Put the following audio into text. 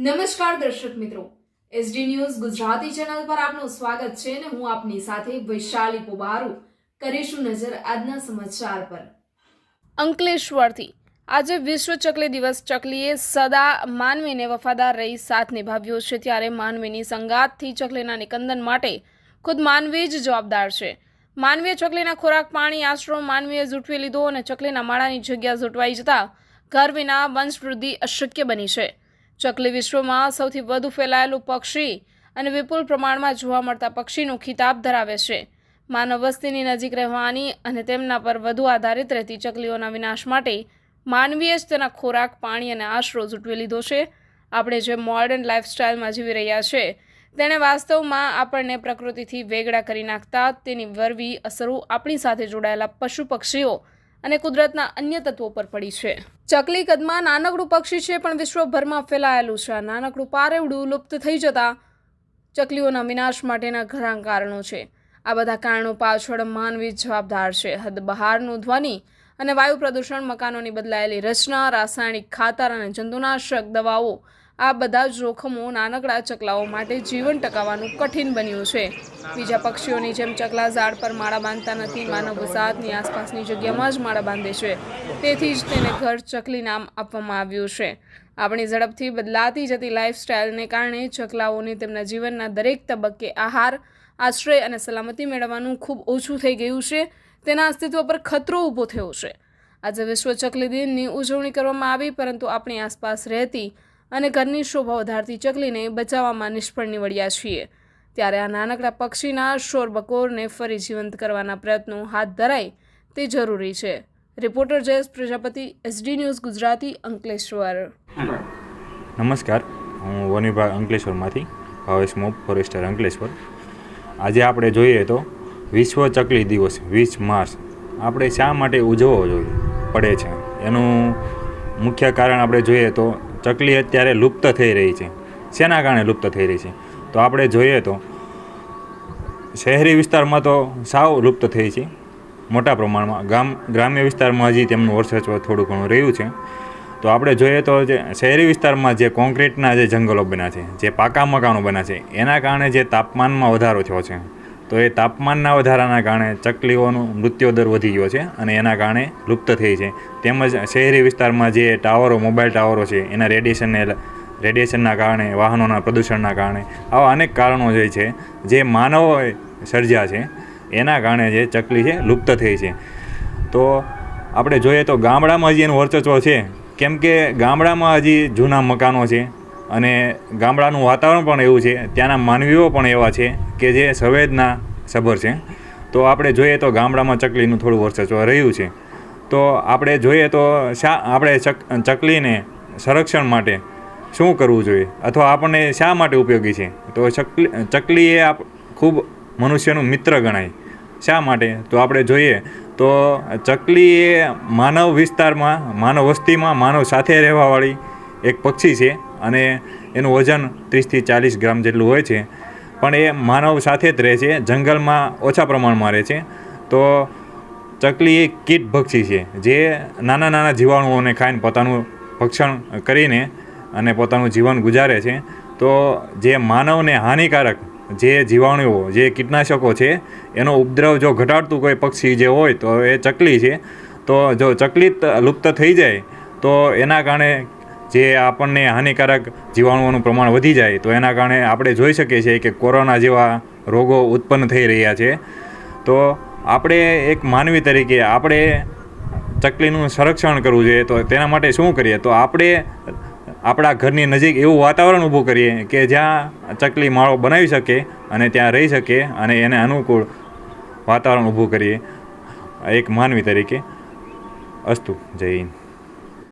નમસ્કાર દર્શક મિત્રો, એસડી ન્યૂઝ ગુજરાતી ચેનલ પર આપનું સ્વાગત છે અને હું આપની સાથે વૈશાલી પોબારુ કરીશું નજર આજના સમાચાર પર। અંકલેશ્વરથી આજે વિશ્વ ચકલી દિવસ। ચકલીએ સદા માનવીને વફાદાર રહી સાથ નિભાવ્યો છે, ત્યારે માનવીની સંગાતથી ચકલીના નિકંદન માટે ખુદ માનવી જ જવાબદાર છે। માનવીએ ચકલીના ખોરાક, પાણી, આશરો માનવીએ ઝૂંટવી લીધો અને ચકલીના માળાની જગ્યા ઝૂંટવાઈ જતા ઘર વિના વંશવૃદ્ધિ અશક્ય બની છે। ચકલી વિશ્વમાં સૌથી વધુ ફેલાયેલું પક્ષી અને વિપુલ પ્રમાણમાં જોવા મળતા પક્ષીનો ખિતાબ ધરાવે છે। માનવ વસ્તીની નજીક રહેવાની અને તેમના પર વધુ આધારિત રહેતી ચકલીઓના વિનાશ માટે માનવીએ જ તેના ખોરાક, પાણી અને આશરો ઝૂંટવી લીધો છે। આપણે જે મોડર્ન લાઈફસ્ટાઈલમાં જીવી રહ્યા છે તેણે વાસ્તવમાં આપણને પ્રકૃતિથી વેગળા કરી નાખતા તેની વરવી અસરો આપણી સાથે જોડાયેલા પશુ પક્ષીઓ અને કુદરતના અન્ય તત્વો પર પડી છે। ચકલી કદમાં નાનકડું પક્ષી છે, પણ વિશ્વભરમાં ફેલાયેલું છે। આ નાનકડું પારેવડું લુપ્ત થઈ જતા ચકલીઓના વિનાશ માટેના ઘણા કારણો છે। આ બધા કારણો પાછળ માનવી જવાબદાર છે। હદ બહારનું ધ્વનિ અને વાયુ પ્રદૂષણ, મકાનોની બદલાયેલી રચના, રાસાયણિક ખાતર અને જંતુનાશક દવાઓ, આ બધા જોખમો નાનકડા ચકલાઓ માટે જીવન ટકાવવાનું કઠિન બન્યું છે। બીજા પક્ષીઓની જેમ ચકલા ઝાડ પર માળા બાંધતા નથી, માનવ વસાહતની આસપાસની જગ્યામાં જ માળા બાંધે છે। તેથી જ તેને ઘર ચકલી નામ આપવામાં આવ્યું છે। આપણી ઝડપથી બદલાતી જતી લાઈફસ્ટાઈલને કારણે ચકલાઓને તેમના જીવનના દરેક તબક્કે આહાર, આશ્રય અને સલામતી મેળવવાનું ખૂબ ઓછું થઈ ગયું છે। તેના અસ્તિત્વ પર ખતરો ઊભો થયો છે। આજે વિશ્વ ચકલી દિનની ઉજવણી કરવામાં આવી, પરંતુ આપણી આસપાસ રહેતી અને ઘરની શોભા વધારતી ચકલીને બચાવવામાં નિષ્ફળ નીવડ્યા છીએ। ત્યારે આ નાનકડા પક્ષીના શોરબકોરને ફરી જીવંત કરવાના પ્રયત્નો હાથ ધરાય તે જરૂરી છે। Reporter Jayesh Prajapati, SD news Gujarati, Ankleshwar. નમસ્કાર, હું વન વિભાગ અંકલેશ્વરમાંથી ભાવેશ મોપ, ફોરેસ્ટર અંકલેશ્વર। આજે આપણે જોઈએ તો વિશ્વ ચકલી દિવસ 20 માર્ચ આપણે શા માટે ઉજવવો પડે છે, એનું મુખ્ય કારણ આપણે જોઈએ તો ચકલી અત્યારે લુપ્ત થઈ રહી છે। શેના કારણે લુપ્ત થઈ રહી છે તો આપણે જોઈએ તો શહેરી વિસ્તારમાં તો સાવ લુપ્ત થઈ છે મોટા પ્રમાણમાં। ગ્રામ્ય વિસ્તારમાં હજી તેમનું વર્ચસ્વ થોડું ઘણું રહ્યું છે। તો આપણે જોઈએ તો જે શહેરી વિસ્તારમાં જે કોન્ક્રીટના જે જંગલો બન્યા છે, જે પાકા મકાનો બન્યા છે, એના કારણે જે તાપમાનમાં વધારો થયો છે, તો એ તાપમાનના વધારાના કારણે ચકલીઓનો મૃત્યુદર વધી ગયો છે અને એના કારણે લુપ્ત થઈ છે। તેમજ શહેરી વિસ્તારમાં જે ટાવરો, મોબાઈલ ટાવરો છે, એના રેડિયેશનના કારણે, વાહનોના પ્રદૂષણના કારણે, આવા અનેક કારણો જે છે જે માનવોએ સર્જ્યા છે, એના કારણે જે ચકલી છે લુપ્ત થઈ છે। તો આપણે જોઈએ તો ગામડામાં હજી એનું વર્ચસ્વ છે, કેમ કે ગામડામાં હજી જૂના મકાનો છે અને ગામડાનું વાતાવરણ પણ એવું છે, ત્યાંના માનવીઓ પણ એવા છે કે જે સંવેદના સભર છે। તો આપણે જોઈએ તો ગામડામાં ચકલીનું થોડું વર્ચસ્વ રહ્યું છે। તો આપણે જોઈએ તો આપણે ચકલીને સંરક્ષણ માટે શું કરવું જોઈએ અથવા આપણને શા માટે ઉપયોગી છે, તો ચકલી એ ખૂબ મનુષ્યનું મિત્ર ગણાય। શા માટે તો આપણે જોઈએ તો ચકલી એ માનવ વિસ્તારમાં, માનવ વસ્તીમાં, માનવ સાથે રહેવાવાળી એક પક્ષી છે અને એનું વજન 30 થી 40 ગ્રામ જેટલું હોય છે, પણ એ માનવ સાથે જ રહે છે, જંગલમાં ઓછા પ્રમાણમાં રહે છે। તો ચકલી એક કીટ ભક્ષી છે, જે નાના નાના જીવાણુઓને ખાઈને પોતાનું ભક્ષણ કરીને અને પોતાનું જીવન ગુજારે છે। તો જે માનવને હાનિકારક જે જીવાણુઓ, જે કીટનાશકો છે, એનો ઉપદ્રવ જો ઘટાડતું કોઈ પક્ષી જે હોય તો એ ચકલી છે। તો જો ચકલી લુપ્ત થઈ જાય તો એના કારણે જે આપણને હાનિકારક જીવાણુઓનું પ્રમાણ વધી જાય, તો એના કારણે આપણે જોઈ શકીએ છીએ કે કોરોના જેવા રોગો ઉત્પન્ન થઈ રહ્યા છે। તો આપણે એક માનવી તરીકે આપણે ચકલીનું સંરક્ષણ કરવું જોઈએ। તો તેના માટે શું કરીએ તો આપણે આપણા ઘરની નજીક એવું વાતાવરણ ઊભું કરીએ કે જ્યાં ચકલી માળો બનાવી શકે અને ત્યાં રહી શકે અને એને અનુકૂળ વાતાવરણ ઊભું કરીએ એક માનવી તરીકે। અસ્તુ, જય હિન્દ।